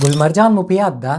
ګلمرجان مو په یاد ده؟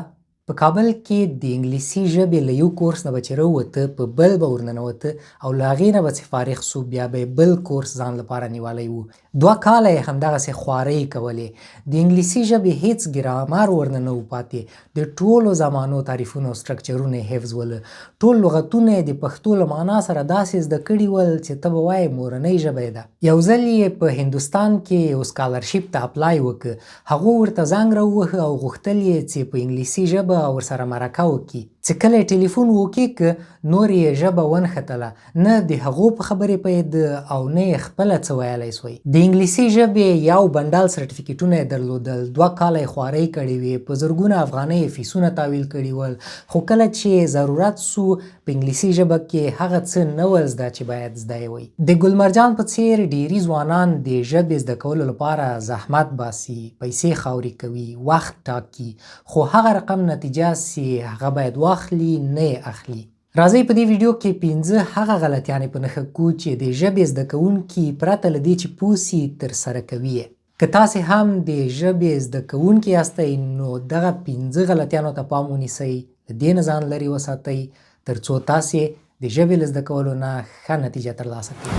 په کابل کې د انګلیسي ژبې له یو کورس نه به چې راووته په بل به ورننوته او له هغې نه به چې فارغ سو بیا به یې بل کورس ځان لپاره نیولی و. 2 کاله یې همدغسې خوارۍ کولې. د انګلیسي ژبې هیڅ ګرامر ورنه نه و پاتې. د ټولو زمانو تعریفونه او سټرکچرونه یې حفظ وله. ټول لغتونه یې د پښتو له معنا سره داسې زده کړي ول چې ته به وایې مورنۍ ژبه یې ده. یو ځل یې په هندوستان کې یو سکالرشیپ ته اپلای وکړ. هغو ورته زنګ راووهه او غوښتل یې چې په انګلیسي ژبه ورسره مرکه وکړي. چې کله یې ټلیفون وکړ نور یې ژبه ونښتله، نه د هغو په خبرې پوهېده او نه یې خپله څه ویلی سوی. د انګلیسي ژبې یو بنډل سرټیفیکټونه یې درلودل. 2 کاله یې خوارۍ کړې وې، په زرګونه افغانۍ یې فیسونه تحویل کړي ول، خو کله چې ضرورت سو په انګلیسي ژبه کې هغه څه نه ول زده چې باید زده یې وی. د ګلمرجان په څیر ډیری ځوانان د ژبې زده کولو لپاره زحمت باسي، پیسې خاورې کوي، وخت ټاکي، خو هغه رقم نتیجه چې هغه باید واخلي نه یې اخلي. راځئ په دې ویډیو کې 5 هغه غلطیانې په نښه کړو چې د ژبې زده کوونکي پرته له دې چې پوه سي ترسره کوي یې. که تاسې هم د ژبې زده کوونکي یاستئ نو دغه 5 غلطیانو ته پام ونیسئ، له دې نه ځان لرې وساتئ تر څو تاسې د ژبې له زده کولو نه ښه نتیجه ترلاسه کړئ.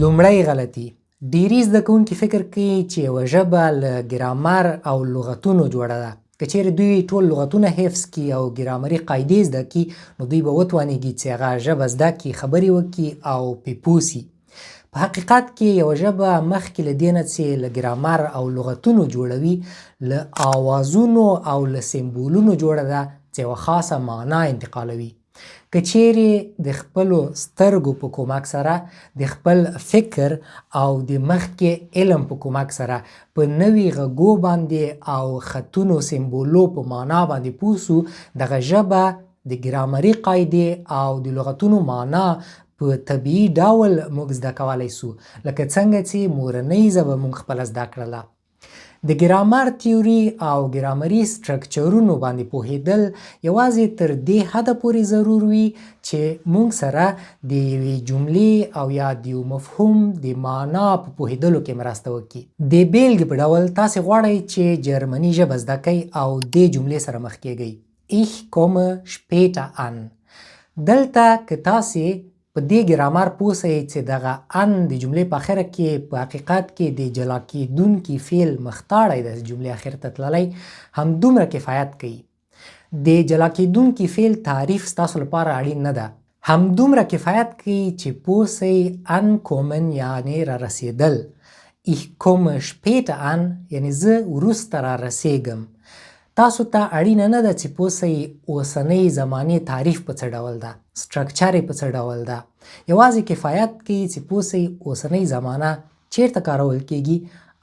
لومړی غلطي: ډیری زده کوونکي فکر کوي چې یوه ژبه له ګرامر او لغتونو جوړه ده. که چیرې دوی ټول لغتونه حفظ کړي او ګرامري قاعدې زده کړي نو دوی به وتوانیږي چې هغه ژبه زده کړي، خبرې وکړي او پرې پوه سي. په حقیقت کې یوه ژبه مخکې له دې نه چې له ګرامر او لغتونو جوړوي، له آوازونو او له سمبولونو جوړه ده چې یوه خاصه معنا انتقالوي. که چیرې د خپلو سترګو په کومک سره، د خپل فکر او د مخکې علم په کومک سره په نوي غږو باندې او خطونو سمبولو په معنا باندې پوه سو، دغه ژبه د ګرامري قاعدې او د لغتونو معنا په طبیعي ډول موږ زده کولی سو، لکه څنګه چې مورنۍ ژبه موږ خپله زده کړله. د ګرامر تیوري او ګرامري سټرکچرونو باندې پوهېدل یوازې تر دې حده پورې ضرور وي چې موږ سره د یوې جملې او یا د یو مفهوم د معنا په پوهېدلو کې مرسته وکړي. د بیلګې په ډول تاسې غواړئ چې جرمني ژبه زده کړئ او دې جملې سره مخ کیږئ: Ich komme später an. دلته که تاسې په دې ګرامر پوه سئ چې دغه ان د جملې په اخره کې په حقیقت کې د جلا کېدونکي فعل مختاړی د جملې اخر ته تللی، همدومره کفایت کوي. د جلا کېدونکي فعل تعریف ستاسو لپاره اړین نه ده. همدومره کفایت کوي چې پوه سئ انکومن یعنې را رسېدل. Ich komme später an یعنې زه وروسته را رسېږم. تاسو ته اړینه نه ده چې پوه سئ اوسنۍ زمانې تعریف په څه ډول ده، سټرکچر یې په څه ډول ده. یوازې کفایت کوي چې پوه سئ اوسنۍ زمانه چیرته کارول کیږي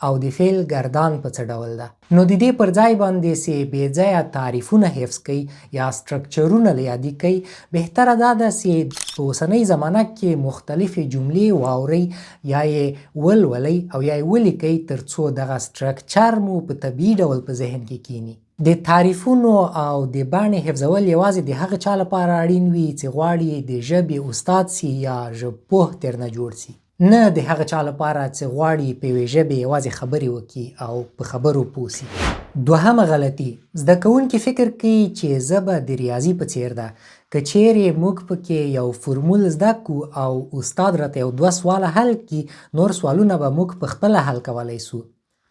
او د فعل ګردان په څه ډول ده. نو د دې پر ځای باندې چې بې ځایه تعریفونه حفظ کړئ یا سټرکچرونه له یادې کړئ، بهتره دا ده چې په اوسنۍ زمانه کې مختلفې جملې واورئ یا یې ولولئ او یا یې ولیکئ تر څو دغه سټرکچر مو په طبیعي ډول په ذهن کې کینی. د تعریفونو او د بڼې حفظول یوازې د هغه چا لپاره اړین وي چې غواړي د ژبې استاد سي یا ژبپوه ترنه جوړ سي، نه د هغه چا لپاره چې غواړي په یوې ژبې یوازې خبرې وکړي او په خبرو پوه سي. دوهمه غلطي: زده کوونکي فکر کوي چې ژبه د ریاضي په څیر ده. که چیرې موږ پکې یو فرمول زده کړو او استاد راته یو 2 سواله حل کړي، نور سوالونه به موږ په خپله حل کولی سو.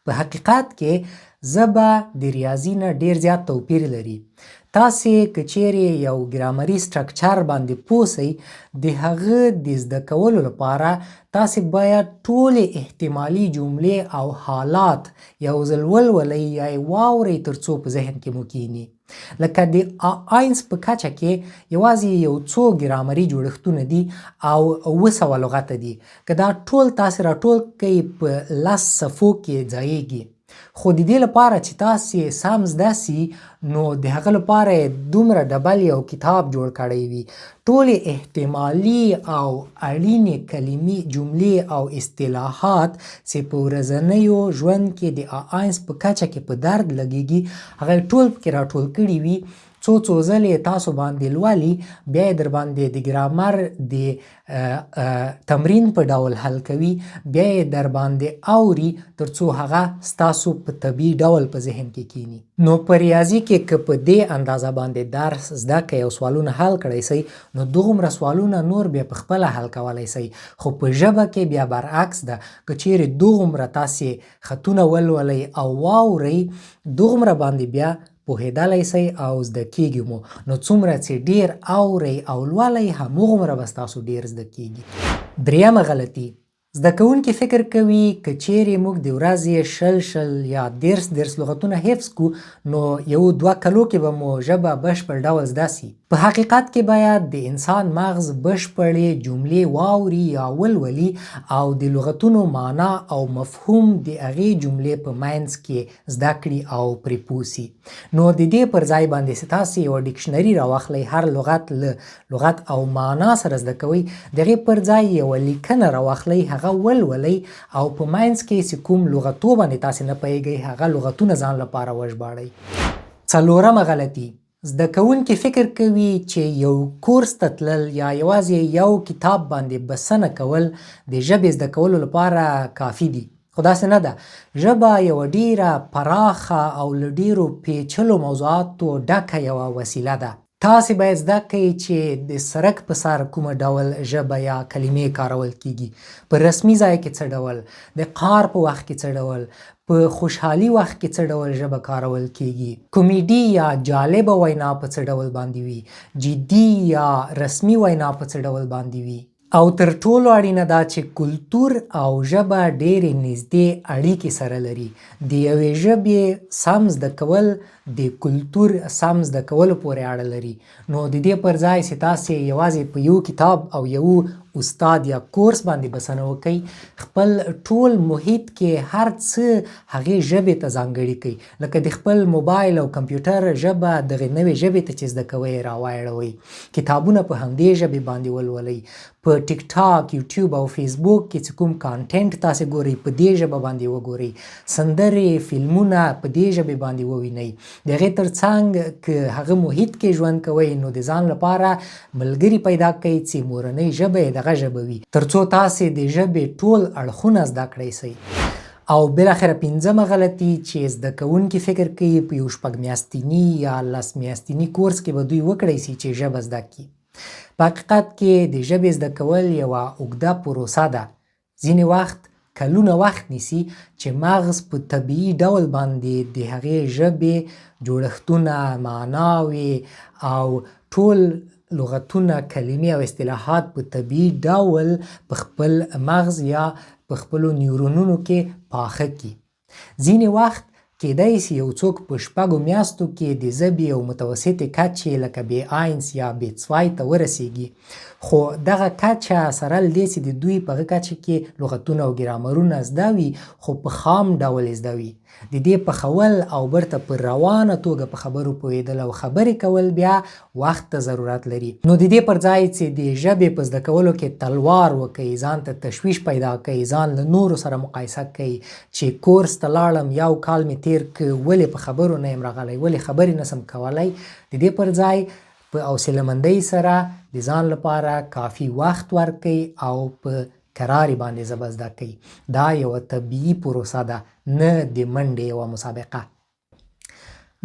په حقیقت کې ژبه د ریاضي نه ډیر زیات توپیر لري. تاسې که چیرې یو ګرامري سټرکچر باندې پوه سئ، د هغه د زده کولو لپاره تاسې باید ټولې احتمالي جملې او حالات یو ځل ولولئ یا یې واورئ تر څو په ذهن کې مو کیني. لکه د آینس په کچه کې یوازې یو څو ګرامري جوړښتونه دي او 200 لغته دي. که دا ټول تاسې راټول کړئ په 10 صفحو کې ځایږي. خو د دې لپاره چې تاسې سم زده سي نو د هغه لپاره دومره ډبل یو کتاب جوړ کړی وي. ټولې احتمالي او اړینې کلمې، جملې او اصطلاحات چې په ورځنیو ژوند کې د آینس په کچه کې په درد لګیږي، هغه ټول پکې راټول کړي وي څو ځلې تاسو باندې لولي بیا یې در باندې د ګرامر د تمرین په ډول حل کوي، بیا یې در باندې اوري ترڅو هغه ستاسو په طبیعي ډول په ذهن کې کینی. نو په ریاضي کې که په دې اندازه باندې درس زده کوئ او سوالونه حل کړی سئ نو دومره سوالونه نور بیا په خپله حل کولی سئ. خو په ژبه کې بیا برعکس ده، که چیرې دومره تاسې خطونه ولولئ او واورئ دومره باندې بیا پوهېدلی سئ او زده کیږي مو. نو څومره چې ډیر اورئ او لولئ همومره به ستاسو ډیر زده کیږي. دریمه غلطي، زده کوونکي فکر کوي که چیرې موږ د ورځې شل یا 10 لغتونه حفظ کو نو یو 2 کلو کې به مو ژبه بشپړ ډول زده سي. په حقیقت کې باید د انسان مغز بشپړې جملې واوري یا ولولي او د لغتونو معنا او مفهوم د هغې جملې په منځ کې زده کړي او پرې پوه سي. نو د دې پر ځای باندې تاسې یوه ډکشنري راواخلئ، هر لغت له لغت او معنا سره زده کوئ، د هغې پر ځای یوه لیکنه راواخلئ، هغه ولولئ او په منځ کې چې کوم لغتو باندې تاسې نه پوهېږئ هغه لغتونه ځان لپاره وژباړئ. څلورمه غلطي، زده کوونکي فکر کوي چې یو کورس ته تلل یا یوازې یو کتاب باندې بسنه کول د ژبې زده کولو لپاره کافي دي. خو داسې نه ده. ژبه یوه ډیره پراخه او له ډیرو پیچلو موضوعاتو ډکه یوه وسیله ده. تاسې باید زده کړئ چې د سرک په سر کومه ډول ژبه یا کلمې کارول کیږي، په رسمي ځای کې څه ډول، د قار په وخت کې څه ډول، په خوشحالي وخت کې څه ډول ژبه کارول کیږي، کومیډي یا جالبه وینا په څه ډول باندې وي، جدي یا رسمي وینا په څه ډول باندې وي. او تر ټولو اړینه ده چې کلتور او ژبه ډېرې نږدې اړیکې سره لري. د یوې ژبې سم زده کول د کلتور سم زده کولو پورې اړه لري. نو د دې پر ځای چې تاسې یوازې په یو کتاب او یو استاد یا کورس باندې بسنه وکړئ، خپل ټول محیط کې هر څه هغې ژبې ته ځانګړي کړئ، لکه د خپل موبایل او کمپیوټر ژبه دغې نوې ژبې ته چې زده کوئ راواړوئ، کتابونه په همدې ژبې باندې ولولئ، په ټیک ټاک، یوټیوب او فیسبوک کې چې کوم کانټینټ تاسې ګورئ په دې ژبه باندې وګورئ، سندرې فلمونه په دې ژبې باندې ووینئ. د هغې تر څنګ که هغه محیط کې ژوند کوئ نو د ځان لپاره ملګري پیدا کړئ چې مورنۍ ژبه یې دغه ژبه وي، ترڅو تاسې د ژبې ټول اړخونه زده کړی سئ. او بالاخره پنځمه غلطي چې زده کوونکي فکر کوي په یو 6 میاشتني یا 10 میاشتني کورس کې به دوی وکړی سي چې ژبه زده کړي. په حقیقت کې د ژبې زده کول یوه اوږده پروسه ده. ځینې وخت کلونه وخت نیسي چې مغز په طبیعي ډول باندې د هغې ژبې جوړښتونه، معناوې او ټول لغتونه، کلمې او اصطلاحات په طبیعي ډول په خپل مغز یا په خپلو نیورونونو کې پاخه کړي. ځینې وخت کیدای سي یو څوک په 6 میاشتو کې د ژبې یو متوسطې کچې لکه B1 یا B2 ته ورسیږي، خو دغه کچه سره له دې چې د دوی په هغه کچه کې لغتونه او ګرامرونه زده وي خو په خام ډول یې زده وي. د دې پخول او برته په روانه توګه په خبرو پوهېدل او خبرې کول بیا وخت ته ضرورت لري. نو د دې پر ځای چې د ژبې په زده کولو کې تلوار وکئ، ځان ته تشویش پیدا کړئ، ځان له نورو سره مقایسه کړئ چې کورس ته لاړم یو کال مې تیر که ولې په خبرو نه یم راغلی، ولې خبرې نسم کولی. د دې پر ځای په حوصله‌مندۍ سره د ځان لپاره کافي وخت ورکئ او په کراري باندې ژبه زده کړئ. دا یوه طبیعي پروسه ده، نه د منډې یوه مسابقه.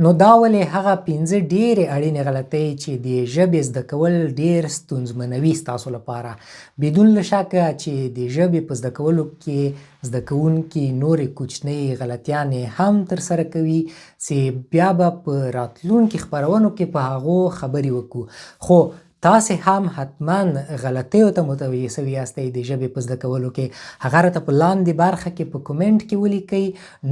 نو دا ولې هغه 5 ډېرې اړینې غلطۍ چې د ژبې زده کول ډېر ستونزمنوي ستاسو لپاره. بدون له شکه چې د ژبې په زده کولو کې زده کوونکي نورې کوچنۍ غلطیانې هم ترسره کوي چې بیا به په راتلونکي خپرونو کې په هغو خبرې وکړو. خو تاسې هم حتما غلطیو ته متوجه سوي یاستئ د ژبې په زده کولو کې. هغه راته په لاندې برخه کې په کومنټ کې ولیکئ،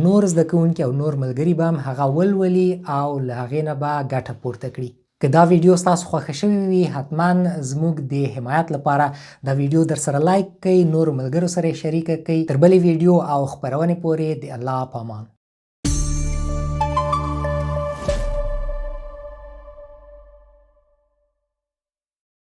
نور زده کوونکي او نور ملګري به هم هغه ولولي او له هغې نه به ګټه پورته کړي. که دا ویډیو ستاسو خوښه شوې وي حتما زموږ د حمایت لپاره دا ویډیو در سره لایک کړئ، نورو ملګرو سره یې شریکه کړئ. تر بلې ویډیو او خپرونې پورې د الله په امان.